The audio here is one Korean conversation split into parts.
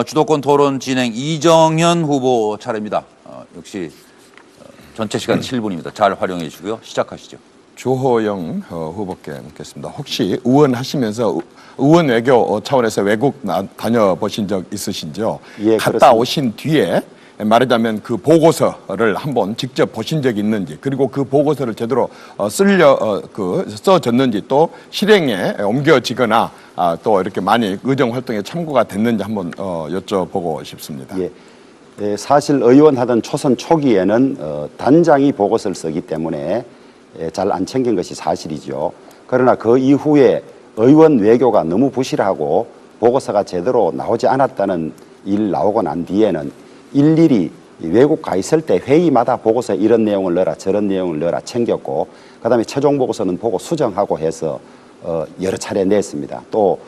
주도권 토론 진행 이정현 후보 차례입니다. 역시 전체 시간 7분입니다. 잘 활용해 주시고요. 시작하시죠. 주호영 후보께 묻겠습니다. 혹시 의원 하시면서 의원 외교 차원에서 외국 다녀보신 적 있으신지요? 예, 갔다 그렇습니다. 오신 뒤에 말하자면 그 보고서를 한번 직접 보신 적이 있는지, 그리고 그 보고서를 제대로 써졌는지, 또 실행에 옮겨지거나 또 이렇게 많이 의정 활동에 참고가 됐는지 한번 여쭤보고 싶습니다. 예, 사실 의원하던 초선 초기에는 단장이 보고서를 쓰기 때문에 잘 안 챙긴 것이 사실이죠. 그러나 그 이후에 의원 외교가 너무 부실하고 보고서가 제대로 나오지 않았다는 일 나오고 난 뒤에는 일일이 외국 가 있을 때 회의마다 보고서에 이런 내용을 넣어라 저런 내용을 넣어라 챙겼고, 그다음에 최종 보고서는 보고 수정하고 해서 여러 차례 냈습니다. 또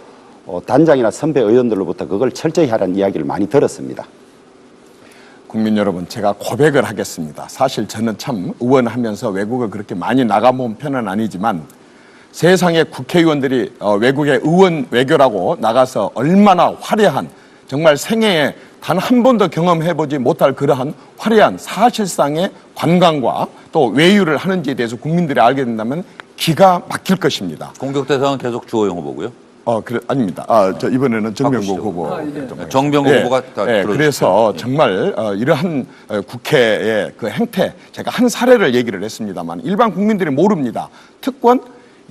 단장이나 선배 의원들로부터 그걸 철저히 하라는 이야기를 많이 들었습니다. 국민 여러분, 제가 고백을 하겠습니다. 사실 저는 참 의원하면서 외국을 그렇게 많이 나가본 편은 아니지만 세상의 국회의원들이 외국의 의원 외교라고 나가서 얼마나 화려한, 정말 생애에 단 한 번도 경험해보지 못할 그러한 화려한 사실상의 관광과 또 외유를 하는지에 대해서 국민들이 알게 된다면 기가 막힐 것입니다. 공격 대상은 계속 주호영 후보고요. 아닙니다. 저 이번에는 정병국 후보. 정병국 후보가 다 그래서 정말 이러한 국회의 그 행태, 제가 한 사례를 얘기를 했습니다만 일반 국민들이 모릅니다. 특권,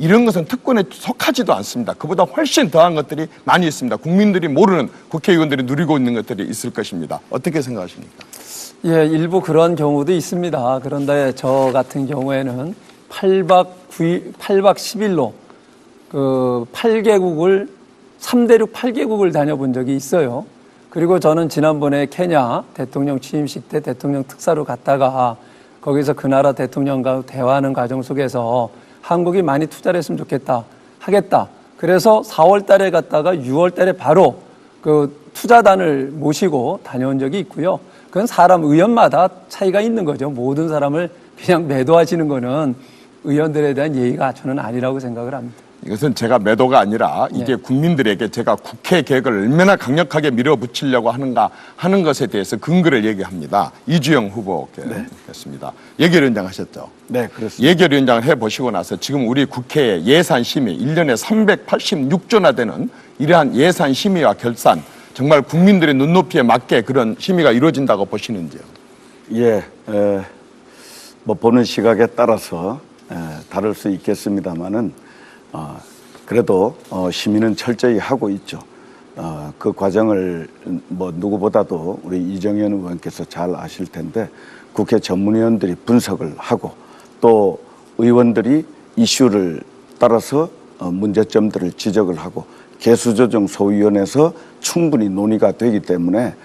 이런 것은 특권에 속하지도 않습니다. 그보다 훨씬 더한 것들이 많이 있습니다. 국민들이 모르는, 국회의원들이 누리고 있는 것들이 있을 것입니다. 어떻게 생각하십니까? 예, 일부 그런 경우도 있습니다. 그런데 저 같은 경우에는 8박 10일로 그 8개국을 3대륙 8개국을 다녀본 적이 있어요. 그리고 저는 지난번에 케냐 대통령 취임식 때 대통령 특사로 갔다가 거기서 그 나라 대통령과 대화하는 과정 속에서 한국이 많이 투자를 했으면 좋겠다, 하겠다. 그래서 4월 달에 갔다가 6월 달에 바로 그 투자단을 모시고 다녀온 적이 있고요. 그건 사람 의원마다 차이가 있는 거죠. 모든 사람을 그냥 매도하시는 거는 의원들에 대한 예의가 저는 아니라고 생각을 합니다. 이것은 제가 매도가 아니라 이게 국민들에게 제가 국회 개혁을 얼마나 강력하게 밀어붙이려고 하는가 하는 것에 대해서 근거를 얘기합니다. 이주영 후보께 묻겠습니다. 예결위원장 하셨죠? 네, 그렇습니다. 예결위원장을 해보시고 나서 지금 우리 국회의 예산 심의 1년에 386조나 되는 이러한 예산 심의와 결산, 정말 국민들의 눈높이에 맞게 그런 심의가 이루어진다고 보시는지요? 예, 뭐 보는 시각에 따라서 다를 수 있겠습니다만은 그래도 시민은 철저히 하고 있죠. 그 과정을 뭐 누구보다도 우리 이정현 의원께서 잘 아실 텐데 국회 전문위원들이 분석을 하고 또 의원들이 이슈를 따라서 문제점들을 지적을 하고 개수조정 소위원회에서 충분히 논의가 되기 때문에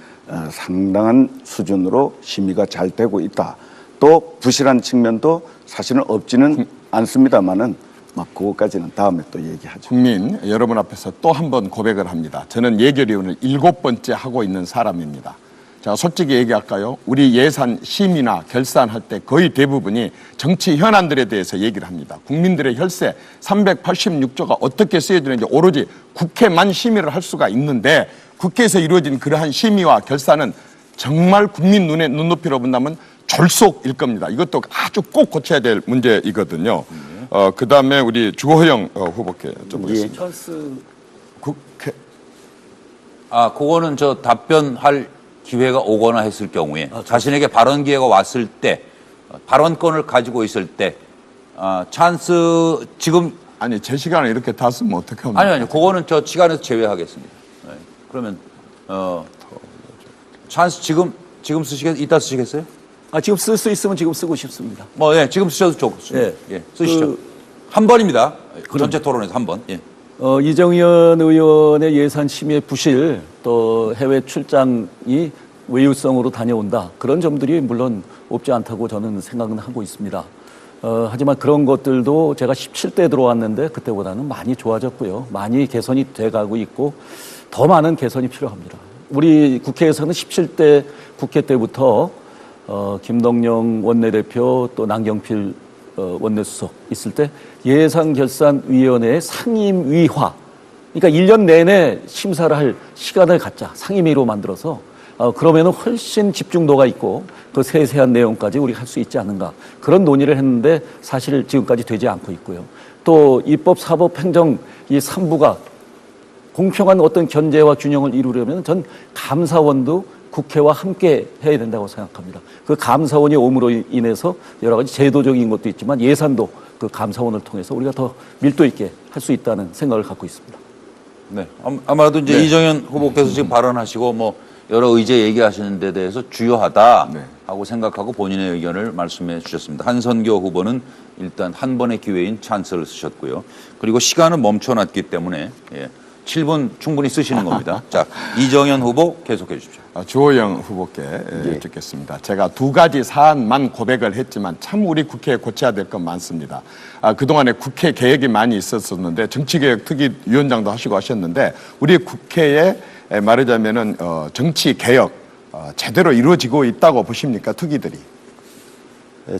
상당한 수준으로 심의가 잘 되고 있다. 또 부실한 측면도 사실은 없지는 않습니다만은 막 그것까지는 다음에 또 얘기하죠. 국민 여러분 앞에서 또 한 번 고백을 합니다. 저는 예결위원을 7번째 하고 있는 사람입니다. 제가 솔직히 얘기할까요? 우리 예산 심의나 결산할 때 거의 대부분이 정치 현안들에 대해서 얘기를 합니다. 국민들의 혈세 386조가 어떻게 쓰여지는지 오로지 국회만 심의를 할 수가 있는데 국회에서 이루어진 그러한 심의와 결산은 정말 국민 눈높이로 본다면 졸속일 겁니다. 이것도 아주 꼭 고쳐야 될 문제이거든요. 그 다음에 우리 주호영 후보께 여쭤보겠습니다. 찬스 국회. 그거는 저 답변할 기회가 오거나 했을 경우에 자신에게 발언 기회가 왔을 때 발언권을 가지고 있을 때 찬스 지금 아니 제 시간을 이렇게 다 쓰면 어떡합니까? 아니 그거는 저 시간에서 제외하겠습니다. 네. 그러면 찬스 지금 쓰시겠 이따 쓰시겠어요? 지금 쓸 수 있으면 지금 쓰고 싶습니다. 지금 쓰셔도 좋습니다. 예. 쓰시죠. 한 번입니다. 전체 토론에서 한 번. 예. 이정현 의원의 예산 심의 부실, 또 해외 출장이 외유성으로 다녀온다. 그런 점들이 물론 없지 않다고 저는 생각은 하고 있습니다. 하지만 그런 것들도 제가 17대 들어왔는데 그때보다는 많이 좋아졌고요. 많이 개선이 돼가고 있고 더 많은 개선이 필요합니다. 우리 국회에서는 17대 국회 때부터 김동영 원내대표 또 남경필 원내수석 있을 때 예산결산위원회의 상임위화 그러니까 1년 내내 심사를 할 시간을 갖자. 상임위로 만들어서 그러면은 훨씬 집중도가 있고 그 세세한 내용까지 우리가 할 수 있지 않는가. 그런 논의를 했는데 사실 지금까지 되지 않고 있고요. 또 입법, 사법, 행정 이 3부가 공평한 어떤 견제와 균형을 이루려면 전 감사원도 국회와 함께 해야 된다고 생각합니다. 그 감사원이 옴으로 인해서 여러 가지 제도적인 것도 있지만 예산도 그 감사원을 통해서 우리가 더 밀도 있게 할 수 있다는 생각을 갖고 있습니다. 네. 아마도 이제 이정현 후보께서 지금 발언하시고 뭐 여러 의제 얘기하시는 데 대해서 주요하다 하고 생각하고 본인의 의견을 말씀해 주셨습니다. 한선교 후보는 일단 한 번의 기회인 찬스를 쓰셨고요. 그리고 시간은 멈춰놨기 때문에 7분 충분히 쓰시는 겁니다. 자, 이정현 후보 계속해 주십시오. 주호영 후보께 여쭙겠습니다. 제가 두 가지 사안만 고백을 했지만 참 우리 국회에 고쳐야 될 건 많습니다. 그동안에 국회 개혁이 많이 있었었는데 정치개혁 특위위원장도 하시고 하셨는데 우리 국회에 말하자면은 정치개혁 제대로 이루어지고 있다고 보십니까? 특위들이.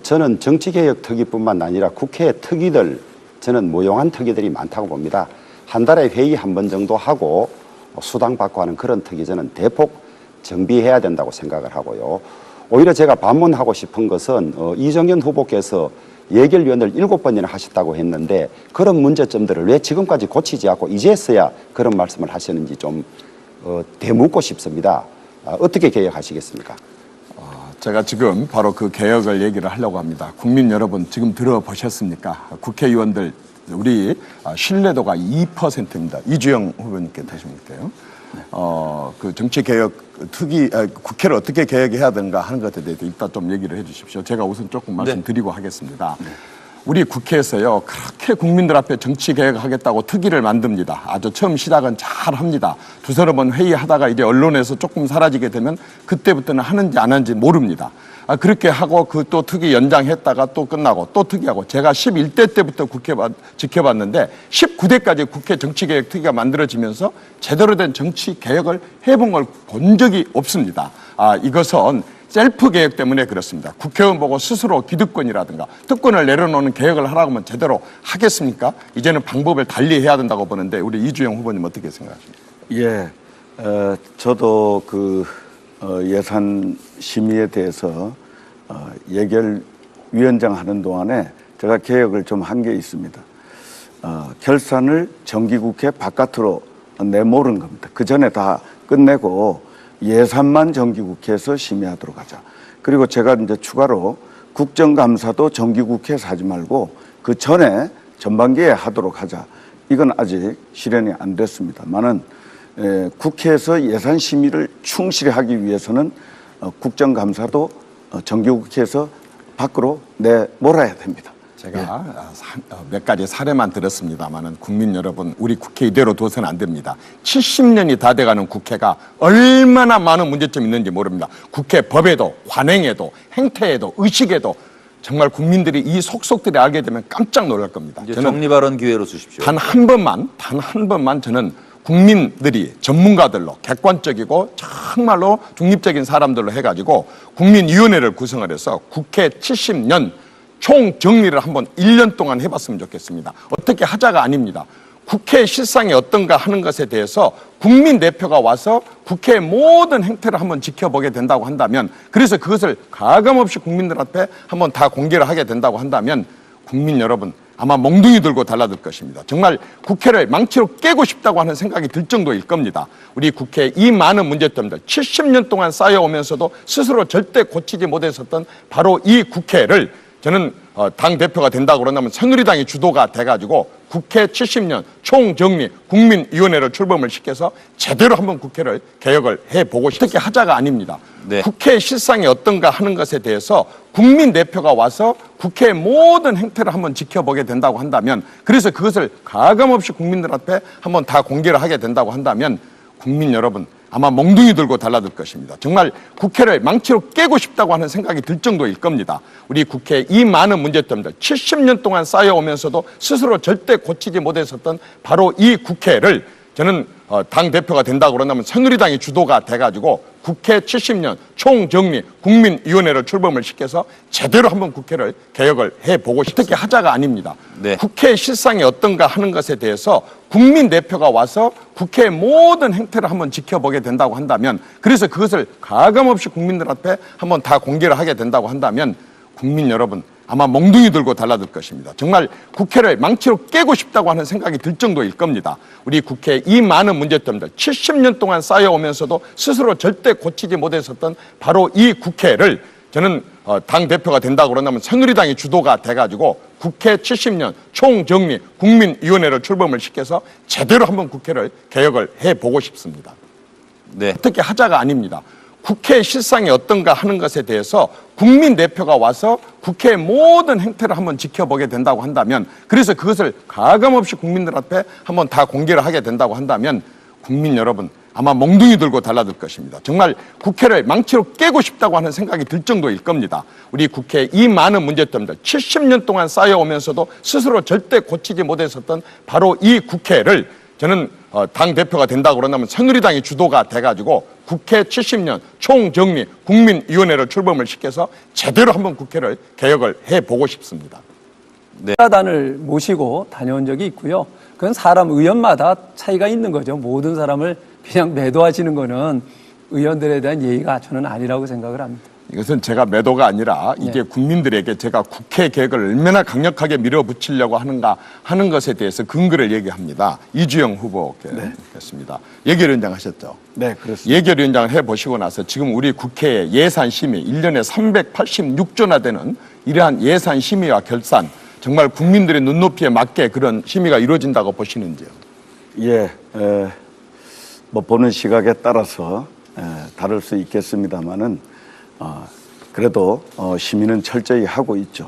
저는 정치개혁 특위뿐만 아니라 국회 특위들, 저는 무용한 특위들이 많다고 봅니다. 한 달에 회의 한 번 정도 하고 수당받고 하는 그런 특위 저는 대폭 정비해야 된다고 생각을 하고요. 오히려 제가 반문하고 싶은 것은 이정현 후보께서 예결위원을 7번이나 하셨다고 했는데 그런 문제점들을 왜 지금까지 고치지 않고 이제서야 그런 말씀을 하시는지 좀 되묻고 싶습니다. 어떻게 개혁하시겠습니까? 제가 지금 바로 그 개혁을 얘기를 하려고 합니다. 국민 여러분 지금 들어보셨습니까? 국회의원들 우리 신뢰도가 2%입니다. 이주영 후보님께 다시 묻게요. 그 정치개혁 특위 국회를 어떻게 개혁해야 되는가 하는 것에 대해서 일단 좀 얘기를 해 주십시오. 제가 우선 조금 말씀드리고 하겠습니다. 우리 국회에서요 그렇게 국민들 앞에 정치개혁하겠다고 특위를 만듭니다. 아주 처음 시작은 잘 합니다. 두서너 번 회의하다가 이제 언론에서 조금 사라지게 되면 그때부터는 하는지 안 하는지 모릅니다. 그렇게 하고 그 또 특위 연장했다가 또 끝나고 또 특위하고 제가 11대 때부터 국회 지켜봤는데 19대까지 국회 정치개혁 특위가 만들어지면서 제대로 된 정치개혁을 해본 걸 본 적이 없습니다. 이것은 셀프 개혁 때문에 그렇습니다. 국회의원 보고 스스로 기득권이라든가 특권을 내려놓는 개혁을 하라고 하면 제대로 하겠습니까? 이제는 방법을 달리 해야 된다고 보는데 우리 이주영 후보님 어떻게 생각하십니까? 예, 저도 그 예산 심의에 대해서 예결위원장 하는 동안에 제가 개혁을 좀 한 게 있습니다. 결산을 정기국회 바깥으로 내모른 겁니다. 그 전에 다 끝내고 예산만 정기국회에서 심의하도록 하자. 그리고 제가 이제 추가로 국정감사도 정기국회에서 하지 말고 그 전에 전반기에 하도록 하자. 이건 아직 실현이 안 됐습니다만은 국회에서 예산 심의를 충실히 하기 위해서는 국정감사도 정기국회에서 밖으로 내몰아야 됩니다. 제가 몇 가지 사례만 들었습니다만은 국민 여러분 우리 국회 이대로 둬서는 안 됩니다. 70년이 다 돼가는 국회가 얼마나 많은 문제점이 있는지 모릅니다. 국회 법에도 관행에도 행태에도 의식에도 정말 국민들이 이 속속들이 알게 되면 깜짝 놀랄 겁니다. 이제 정리 발언 기회로 쓰십시오. 단 한 번만 저는 국민들이 전문가들로 객관적이고 정말로 중립적인 사람들로 해가지고 국민위원회를 구성을 해서 국회 70년 총정리를 한번 1년 동안 해봤으면 좋겠습니다. 어떻게 하자가 아닙니다. 국회 실상이 어떤가 하는 것에 대해서 국민 대표가 와서 국회의 모든 행태를 한번 지켜보게 된다고 한다면 그래서 그것을 가감없이 국민들 앞에 한번 다 공개를 하게 된다고 한다면 국민 여러분 아마 몽둥이 들고 달라들 것입니다. 정말 국회를 망치로 깨고 싶다고 하는 생각이 들 정도일 겁니다. 우리 국회의 이 많은 문제점들 70년 동안 쌓여오면서도 스스로 절대 고치지 못했었던 바로 이 국회를 저는 당대표가 된다고 그런다면 새누리당이 주도가 돼가지고 국회 70년 총정리 국민위원회를 출범을 시켜서 제대로 한번 국회를 개혁을 해보고 싶다. 어떻게 하자가 아닙니다. 네. 국회의 실상이 어떤가 하는 것에 대해서 국민 대표가 와서 국회의 모든 행태를 한번 지켜보게 된다고 한다면 그래서 그것을 가감없이 국민들 앞에 한번 다 공개를 하게 된다고 한다면 국민 여러분 아마 몽둥이 들고 달라들 것입니다. 정말 국회를 망치로 깨고 싶다고 하는 생각이 들 정도일 겁니다. 우리 국회의 이 많은 문제점들 70년 동안 쌓여오면서도 스스로 절대 고치지 못했었던 바로 이 국회를 저는 당대표가 된다고 그런다면 새누리당이 주도가 돼가지고 국회 70년 총정리 국민위원회를 출범을 시켜서 제대로 한번 국회를 개혁을 해보고 특히 하자가 아닙니다. 네. 국회 실상이 어떤가 하는 것에 대해서 국민 대표가 와서 국회의 모든 행태를 한번 지켜보게 된다고 한다면, 그래서 그것을 가감없이 국민들 앞에 한번 다 공개를 하게 된다고 한다면 국민 여러분 아마 몽둥이 들고 달라들 것입니다. 정말 국회를 망치로 깨고 싶다고 하는 생각이 들 정도일 겁니다. 우리 국회의 이 많은 문제점들 70년 동안 쌓여오면서도 스스로 절대 고치지 못했었던 바로 이 국회를 저는 당대표가 된다고 그런다면 새누리당이 주도가 돼가지고 국회 70년 총정리 국민위원회를 출범을 시켜서 제대로 한번 국회를 개혁을 해보고 싶습니다. 네. 특히 하자가 아닙니다. 국회 실상이 어떤가 하는 것에 대해서 국민 대표가 와서 국회의 모든 행태를 한번 지켜보게 된다고 한다면, 그래서 그것을 가감없이 국민들 앞에 한번 다 공개를 하게 된다고 한다면 국민 여러분 아마 몽둥이 들고 달라들 것입니다. 정말 국회를 망치로 깨고 싶다고 하는 생각이 들 정도일 겁니다. 우리 국회의 이 많은 문제점들 70년 동안 쌓여오면서도 스스로 절대 고치지 못했었던 바로 이 국회를 저는 당대표가 된다고 그런다면 새누리당이 주도가 돼가지고 국회 70년 총정리 국민위원회를 출범을 시켜서 제대로 한번 국회를 개혁을 해보고 싶습니다. 단을 모시고 다녀온 적이 있고요. 그건 사람 의원마다 차이가 있는 거죠. 모든 사람을 그냥 매도하시는 거는 의원들에 대한 예의가 저는 아니라고 생각을 합니다. 이것은 제가 매도가 아니라 이게 국민들에게 제가 국회 개혁을 얼마나 강력하게 밀어붙이려고 하는가 하는 것에 대해서 근거를 얘기합니다. 이주영 후보께서입니다. 예결위원장 하셨죠? 네, 그렇습니다. 예결위원장을 해보시고 나서 지금 우리 국회의 예산 심의 1년에 386조나 되는 이러한 예산 심의와 결산, 정말 국민들의 눈높이에 맞게 그런 심의가 이루어진다고 보시는지요? 예, 뭐 보는 시각에 따라서 다를 수 있겠습니다만은 그래도 시민은 철저히 하고 있죠.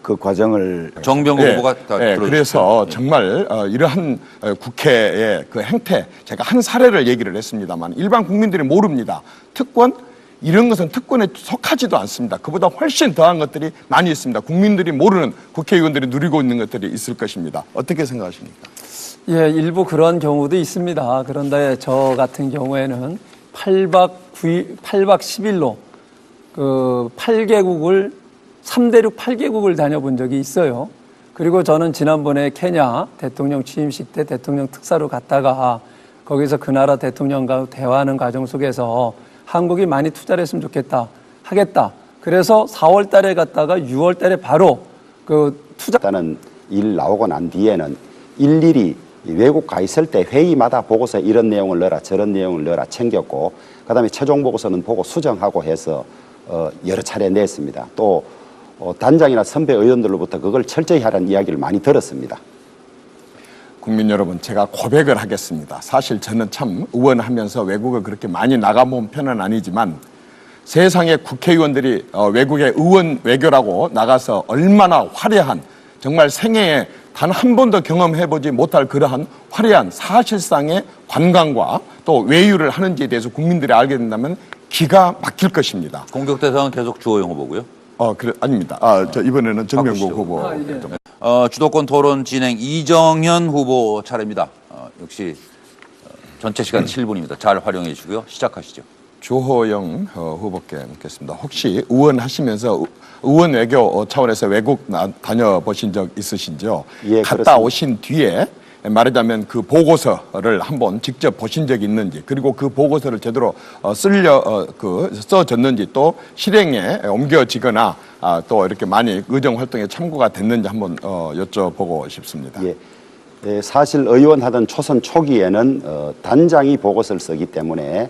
그 과정을 정병국 후보가 다 들어주시죠. 그래서 정말 이러한 국회의 그 행태, 제가 한 사례를 얘기를 했습니다만 일반 국민들이 모릅니다. 특권, 이런 것은 특권에 속하지도 않습니다. 그보다 훨씬 더한 것들이 많이 있습니다. 국민들이 모르는, 국회의원들이 누리고 있는 것들이 있을 것입니다. 어떻게 생각하십니까? 예, 일부 그런 경우도 있습니다. 그런데 저 같은 경우에는 8박 10일로 그 8개국을 3대륙 8개국을 다녀본 적이 있어요. 그리고 저는 지난번에 케냐 대통령 취임식 때 대통령 특사로 갔다가 거기서 그 나라 대통령과 대화하는 과정 속에서 한국이 많이 투자를 했으면 좋겠다, 하겠다. 그래서 4월 달에 갔다가 6월 달에 바로 그 일단은 일 나오고 난 뒤에는 일일이 외국 가 있을 때 회의마다 보고서에 이런 내용을 넣어라, 저런 내용을 넣어라 챙겼고, 그다음에 최종 보고서는 보고 수정하고 해서 여러 차례 냈습니다. 또 단장이나 선배 의원들로부터 그걸 철저히 하라는 이야기를 많이 들었습니다. 국민 여러분, 제가 고백을 하겠습니다. 사실 저는 참 의원하면서 외국을 그렇게 많이 나가본 편은 아니지만 세상의 국회의원들이 외국의 의원 외교라고 나가서 얼마나 화려한, 정말 생애에 단 한 번도 경험해보지 못할 그러한 화려한 사실상의 관광과 또 외유를 하는지에 대해서 국민들이 알게 된다면 기가 막힐 것입니다. 공격 대상은 계속 주호영 후보고요. 아닙니다. 저 이번에는 정명국 후보. 주도권 토론 진행 이정현 후보 차례입니다. 역시 전체 시간 7분입니다. 잘 활용해 주시고요. 시작하시죠. 주호영 후보께 묻겠습니다. 혹시 의원 하시면서 의원 외교 차원에서 외국 다녀보신 적 있으신지요? 예, 갔다 그렇습니다. 오신 뒤에 말하자면 그 보고서를 한번 직접 보신 적이 있는지, 그리고 그 보고서를 제대로 써졌는지, 또 실행에 옮겨지거나 또 이렇게 많이 의정 활동에 참고가 됐는지 한번 여쭤보고 싶습니다. 예, 사실 의원 하던 초선 초기에는 단장이 보고서를 쓰기 때문에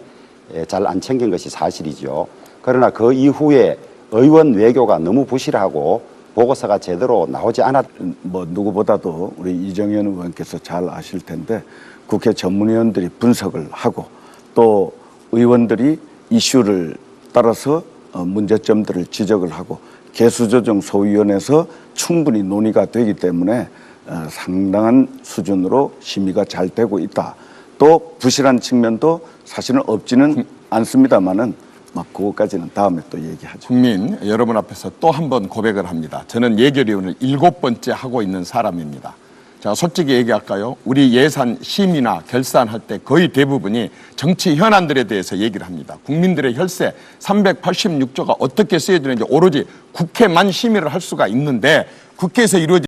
잘 안 챙긴 것이 사실이죠. 그러나 그 이후에 의원 외교가 너무 부실하고 보고서가 제대로 나오지 않았. 뭐 누구보다도 우리 이정현 의원께서 잘 아실 텐데 국회 전문위원들이 분석을 하고 또 의원들이 이슈를 따라서 문제점들을 지적을 하고 개수조정 소위원회에서 충분히 논의가 되기 때문에 상당한 수준으로 심의가 잘 되고 있다. 또 부실한 측면도 사실은 없지는 않습니다만은 막 그것까지는 다음에 또 얘기하죠. 국민 여러분 앞에서 또 한 번 고백을 합니다. 저는 예결위원을 7번째 하고 있는 사람입니다. 자, 솔직히 얘기할까요? 우리 예산 심의나 결산할 때 거의 대부분이 정치 현안들에 대해서 얘기를 합니다. 국민들의 혈세 386조가 어떻게 쓰여지는지 오로지 국회만 심의를 할 수가 있는데 국회에서 이루어진